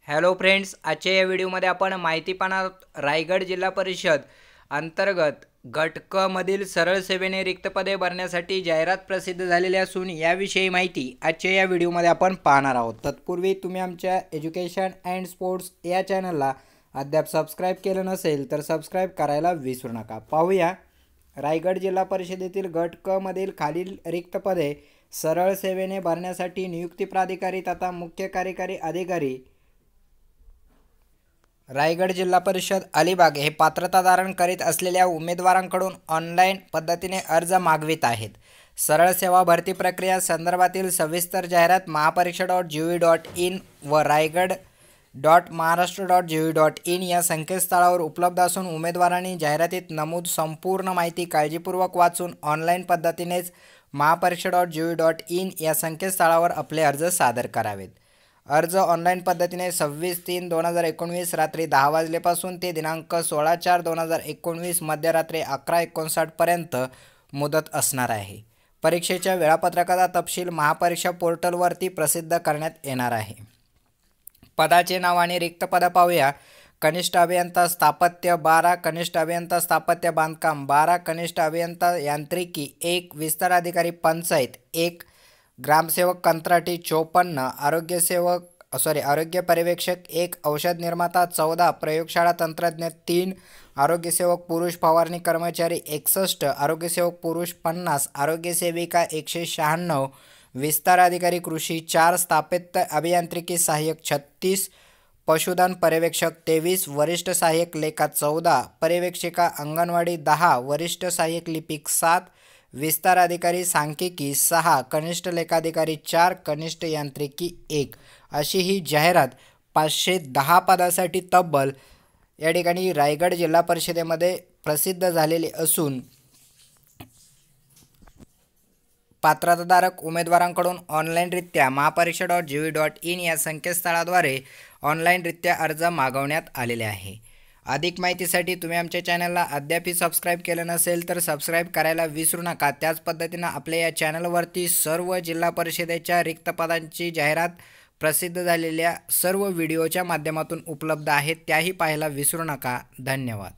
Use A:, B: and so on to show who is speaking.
A: Hello friends, आजच्या या व्हिडिओमध्ये आपण माहिती पाहणार आहोत रायगड जिल्हा परिषद अंतर्गत गट क मधील सरळ सेवेने रिक्त पदे भरण्यासाठी जाहिरात प्रसिद्ध झालेली असून याविषयी माहिती आजच्या या व्हिडिओमध्ये आपण पाहणार आहोत। तत्पूर्वी तुम्ही आमच्या एज्युकेशन अँड स्पोर्ट्स या चॅनलला अद्याप सबस्क्राईब केलं नसेल तर सबस्क्राईब करायला विसरू नका। पाहूया रायगड जिल्हा परिषदेतील गट क मधील खालील रिक्त पदे सरळ सेवेने भरण्यासाठी नियुक्ती प्राधिकारी तथा मुख्य कार्यकारी अधिकारी रायगड जिल्हा परिषद अलिबाग हे पात्रता धारण करीत असलेल्या उमेदवारांकडून ऑनलाईन पद्धतीने अर्ज मागवित आहेत। सरळ सेवा भरती प्रक्रिया संदर्भातील सविस्तर जाहिरात महापरीक्षा.gov.in व रायगड.महाराष्ट्र.gov.in या संकेतस्थळावर उपलब्ध असून उमेदवारांनी जाहिरातीत नमूद संपूर्ण माहिती काळजीपूर्वक वाचून ऑनलाईन पद्धतीनेच महापरीक्षा.gov.in या संकेतस्थळावर आपले अर्ज सादर करावेत। अर्ज ऑनलाईन पद्धतीने 26/3/2019 रात्री 10 वाजल्यापासून ते दिनांक 16/4/2019 मध्यरात्री 11:59 पर्यंत मुदत असणार आहे। परीक्षेच्या वेळापत्रकाचा तपशील महापरीक्षा पोर्टलवरती प्रसिद्ध करण्यात येणार आहे। पदाचे नाव आणि रिक्त पद पाहूया। कनिष्ठ अभियंता स्थापत्य 12, कनिष्ठ अभियंता स्थापत्य बांधकाम 12, कनिष्ठ अभियंता यांत्रिकी 1, विस्तार अधिकारी पंचायत 1, ग्रामसेवक कंत्राटी 54, आरोग्य पर्यवेक्षक 1, औषध निर्माता 14, प्रयोगशाळा तंत्रज्ञ 3, आरोग्यसेवक पुरुष फवारणी कर्मचारी 61, आरोग्यसेवक पुरुष 50, आरोग्य सेविका 196, विस्तार अधिकारी कृषी 4, स्थापत्य अभियांत्रिकी सहाय्यक 36, पशुधन पर्यवेक्षक 23, वरिष्ठ सहाय्यक लेखा 14, पर्यवेक्षिका अंगणवाडी 10, वरिष्ठ सहाय्यक लिपिक 7, विस्तार अधिकारी सांख्यिकी 6, कनिष्ठ लेखाधिकारी 4, कनिष्ठ यांत्रिकी 1 अशी ही जाहिरात 510 पदासाठी तब्बल या ठिकाणी रायगड जिल्हा परिषदेमध्ये प्रसिद्ध झालेली असून पात्रताधारक उमेदवारांकडून ऑनलाईनरित्या महापरीक्षा.gov.in या संकेतस्थळाद्वारे ऑनलाईनरित्या अर्ज मागवण्यात आलेले आहे। अधिक माहितीसाठी तुम्ही आमच्या चॅनलला अद्यापही सबस्क्राईब केलं नसेल तर सबस्क्राईब करायला विसरू नका। त्याच पद्धतीनं आपल्या या चॅनलवरती सर्व जिल्हा परिषदेच्या रिक्त पदांची जाहिरात प्रसिद्ध झालेल्या सर्व व्हिडिओच्या माध्यमातून उपलब्ध आहेत, त्याही पाहायला विसरू नका। धन्यवाद।